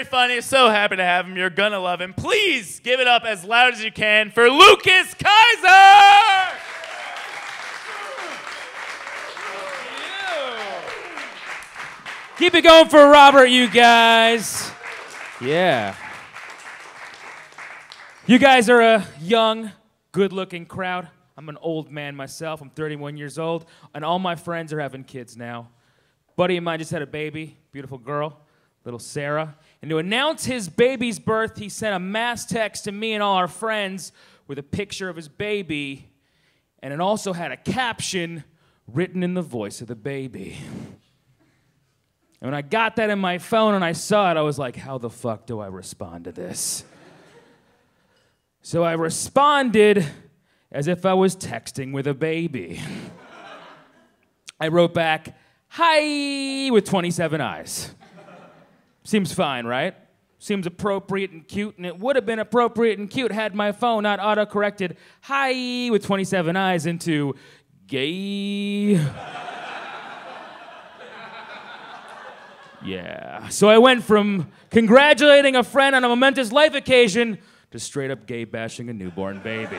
very funny. So happy to have him. You're gonna love him. Please give it up as loud as you can for Lukas Kaiser! Keep it going for Robert, you guys. Yeah. You guys are a young, good-looking crowd. I'm an old man myself. I'm 31 years old, and all my friends are having kids now. Buddy of mine just had a baby, beautiful girl, little Sarah. And to announce his baby's birth, he sent a mass text to me and all our friends with a picture of his baby, and it also had a caption written in the voice of the baby. And when I got that in my phone and I saw it, I was like, how the fuck do I respond to this? So I responded as if I was texting with a baby. I wrote back, hi, with 27 eyes. Seems fine, right? Seems appropriate and cute, and it would have been appropriate and cute had my phone not auto-corrected hi with 27 eyes into gay. Yeah. So I went from congratulating a friend on a momentous life occasion to straight up gay bashing a newborn baby.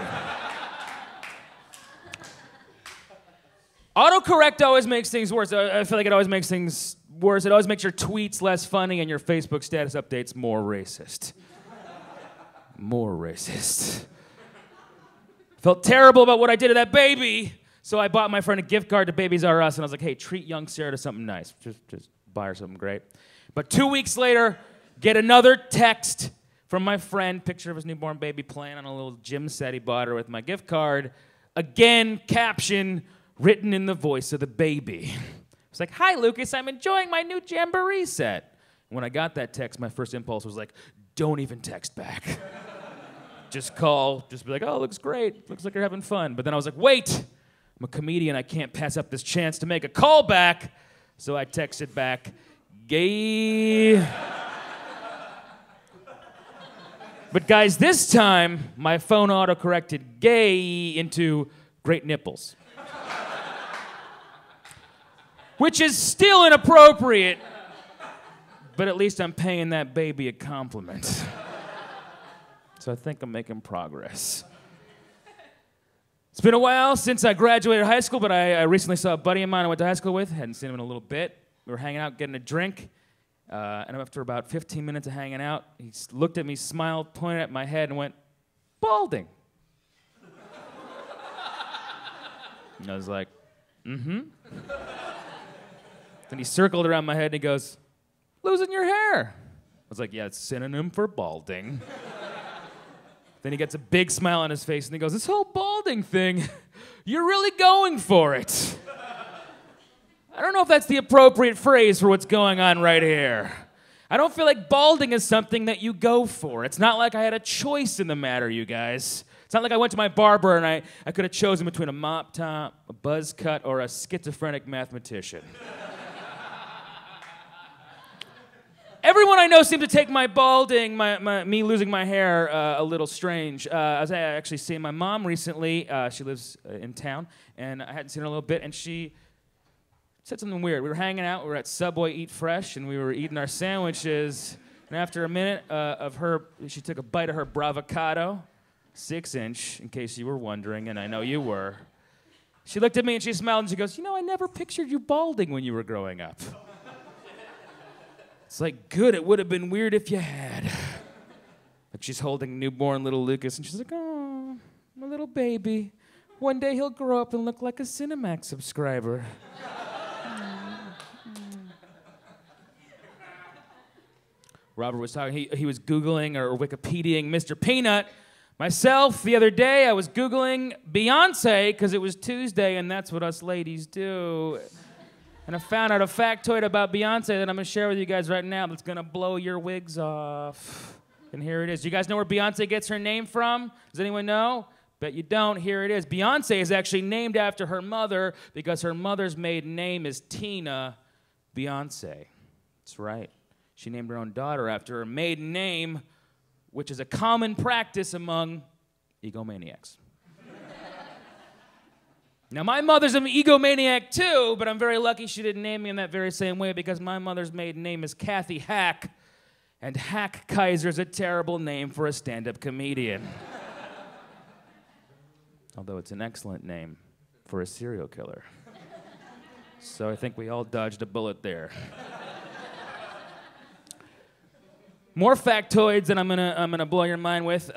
Autocorrect always makes things worse. I feel like it always makes things worse. It always makes your tweets less funny and your Facebook status updates more racist. More racist. Felt terrible about what I did to that baby, so I bought my friend a gift card to Babies R Us, and I was like, hey, treat young Sarah to something nice. Just buy her something great. But 2 weeks later, get another text from my friend, picture of his newborn baby playing on a little gym set he bought her with my gift card. Again, caption written in the voice of the baby. It's like, hi, Lukas, I'm enjoying my new Jamboree set. When I got that text, my first impulse was like, don't even text back. Just call, just be like, oh, looks great. Looks like you're having fun. But then I was like, wait, I'm a comedian. I can't pass up this chance to make a call back. So I texted back, gay. But guys, this time, my phone auto-corrected gay into great nipples. Which is still inappropriate, but at least I'm paying that baby a compliment. So I think I'm making progress. It's been a while since I graduated high school, but I recently saw a buddy of mine I went to high school with. Hadn't seen him in a little bit. We were hanging out, getting a drink. And after about 15 minutes of hanging out, he looked at me, smiled, pointed at my head, and went, balding. And I was like, mm-hmm. Then he circled around my head and he goes, losing your hair. I was like, yeah, it's a synonym for balding. Then he gets a big smile on his face and he goes, this whole balding thing, you're really going for it. I don't know if that's the appropriate phrase for what's going on right here. I don't feel like balding is something that you go for. It's not like I had a choice in the matter, you guys. It's not like I went to my barber and I could have chosen between a mop top, a buzz cut, or a schizophrenic mathematician. Everyone I know seemed to take my balding, me losing my hair, a little strange. I was actually seeing my mom recently. She lives in town, and I hadn't seen her in a little bit, and she said something weird. We were hanging out. We were at Subway Eat Fresh, and we were eating our sandwiches. And after a minute she took a bite of her Bravocado, 6-inch, in case you were wondering, and I know you were. She looked at me, and she smiled, and she goes, you know, I never pictured you balding when you were growing up. It's like, good, it would have been weird if you had. Like she's holding newborn little Lukas, and she's like, oh, my little baby. One day he'll grow up and look like a Cinemax subscriber. Robert was talking, he was Googling or Wikipediaing Mr. Peanut. Myself, the other day, I was Googling Beyonce because it was Tuesday, and that's what us ladies do. And I found out a factoid about Beyonce that I'm going to share with you guys right now that's going to blow your wigs off. And here it is. You guys know where Beyonce gets her name from? Does anyone know? Bet you don't. Here it is. Beyonce is actually named after her mother because her mother's maiden name is Tina Beyonce. That's right. She named her own daughter after her maiden name, which is a common practice among egomaniacs. Now, my mother's an egomaniac too, but I'm very lucky she didn't name me in that very same way because my mother's maiden name is Kathy Hack, And Hack Kaiser's a terrible name for a stand-up comedian. Although it's an excellent name for a serial killer. So I think we all dodged a bullet there. More factoids that I'm gonna blow your mind with.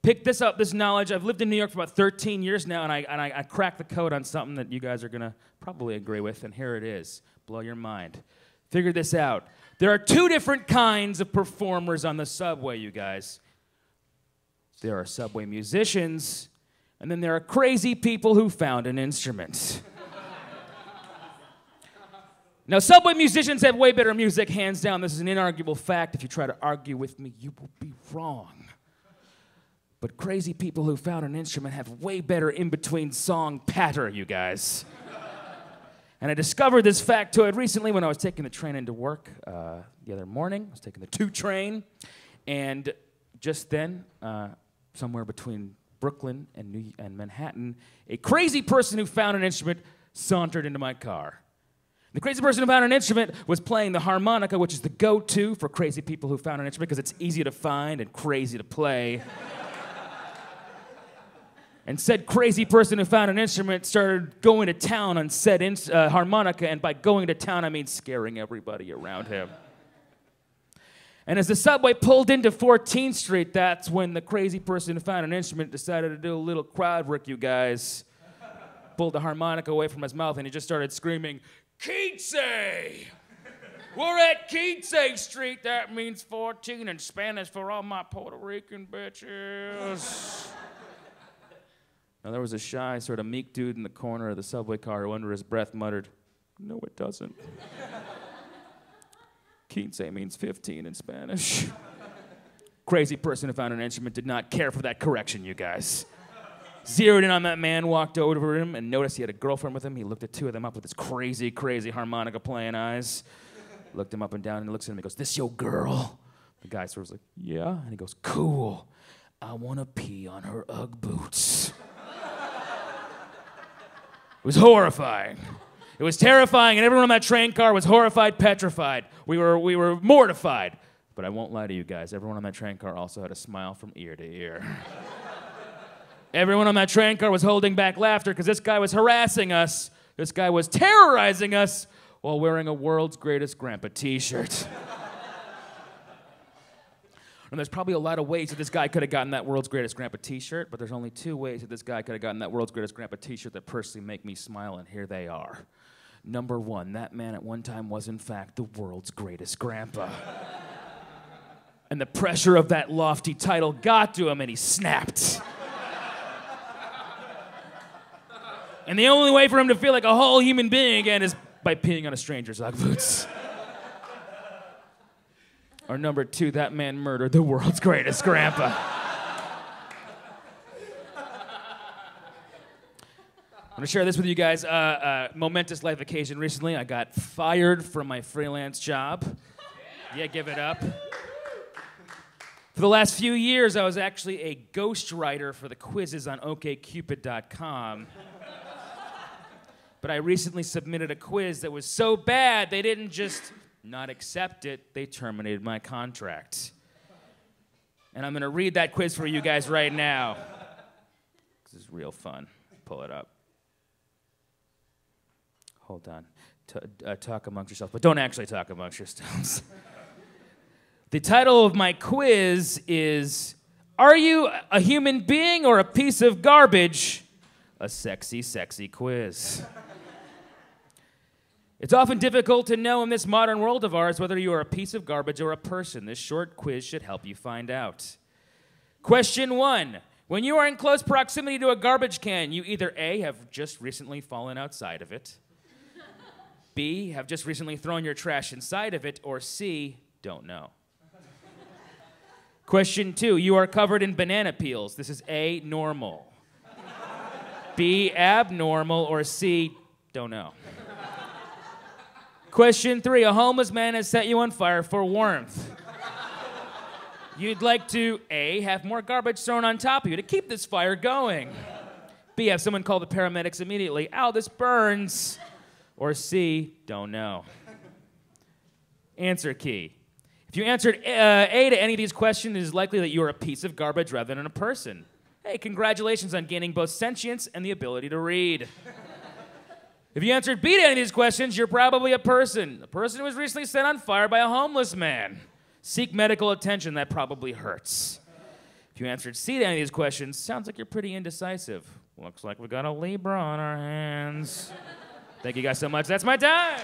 Pick this up, this knowledge. I've lived in New York for about 13 years now, and I cracked the code on something that you guys are gonna probably agree with, and here it is. Blow your mind. Figure this out. There are two different kinds of performers on the subway, you guys. There are subway musicians, and then there are crazy people who found an instrument. Now, subway musicians have way better music, hands down. This is an inarguable fact. If you try to argue with me, you will be wrong. But crazy people who found an instrument have way better in-between song patter, you guys. And I discovered this factoid recently when I was taking the train into work the other morning. I was taking the 2 train. And just then, somewhere between Brooklyn and Manhattan, a crazy person who found an instrument sauntered into my car. The crazy person who found an instrument was playing the harmonica, which is the go-to for crazy people who found an instrument because it's easy to find and crazy to play. And said crazy person who found an instrument started going to town on said harmonica, and by going to town, I mean scaring everybody around him. And as the subway pulled into 14th Street, that's when the crazy person who found an instrument decided to do a little crowd work, you guys. Pulled the harmonica away from his mouth, and he just started screaming, "Quince! We're at Quince Street. That means 14 in Spanish for all my Puerto Rican bitches." Now, there was a shy, sort of meek dude in the corner of the subway car who, under his breath, muttered, "No, it doesn't. Quince means 15 in Spanish." Crazy person who found an instrument did not care for that correction, you guys. Zeroed in on that man, walked over to him, and noticed he had a girlfriend with him. He looked at 2 of them up with his crazy, crazy harmonica-playing eyes. Looked him up and down, and he looks at him and he goes, "This your girl?" The guy sort of was like, "Yeah." And he goes, "Cool. I want to pee on her Ugg boots." It was horrifying. It was terrifying, and everyone on that train car was horrified, petrified. We were mortified. But I won't lie to you guys, everyone on that train car also had a smile from ear to ear. Everyone on that train car was holding back laughter because this guy was harassing us. This guy was terrorizing us while wearing a World's Greatest Grandpa t-shirt. And there's probably a lot of ways that this guy could have gotten that World's Greatest Grandpa t-shirt, but there's only 2 ways that this guy could have gotten that World's Greatest Grandpa t-shirt that personally make me smile, and here they are. Number 1, that man at one time was in fact the world's greatest grandpa. And the pressure of that lofty title got to him and he snapped. And the only way for him to feel like a whole human being again is by peeing on a stranger's Ugg boots. Or number 2, that man murdered the world's greatest grandpa. I'm gonna share this with you guys. Momentous life occasion recently. I got fired from my freelance job. Yeah, give it up. For the last few years, I was actually a ghostwriter for the quizzes on OkCupid.com. But I recently submitted a quiz that was so bad, they didn't just not accept it, they terminated my contract. And I'm gonna read that quiz for you guys right now. This is real fun. Pull it up. Hold on. Talk amongst yourselves, but don't actually talk amongst yourselves. The title of my quiz is, "Are you a human being or a piece of garbage?" A sexy, sexy quiz. It's often difficult to know in this modern world of ours whether you are a piece of garbage or a person. This short quiz should help you find out. Question 1. When you are in close proximity to a garbage can, you either A, have just recently fallen outside of it, B, have just recently thrown your trash inside of it, or C, don't know. Question 2. You are covered in banana peels. This is A, normal, B, abnormal, or C, don't know. Question 3, a homeless man has set you on fire for warmth. You'd like to, A, have more garbage thrown on top of you to keep this fire going. B, have someone call the paramedics immediately. Ow, this burns. Or C, don't know. Answer key. If you answered A to any of these questions, it is likely that you are a piece of garbage rather than a person. Hey, congratulations on gaining both sentience and the ability to read. If you answered B to any of these questions, you're probably a person who was recently set on fire by a homeless man. Seek medical attention, that probably hurts. If you answered C to any of these questions, sounds like you're pretty indecisive. Looks like we got a Libra on our hands. Thank you guys so much. That's my time.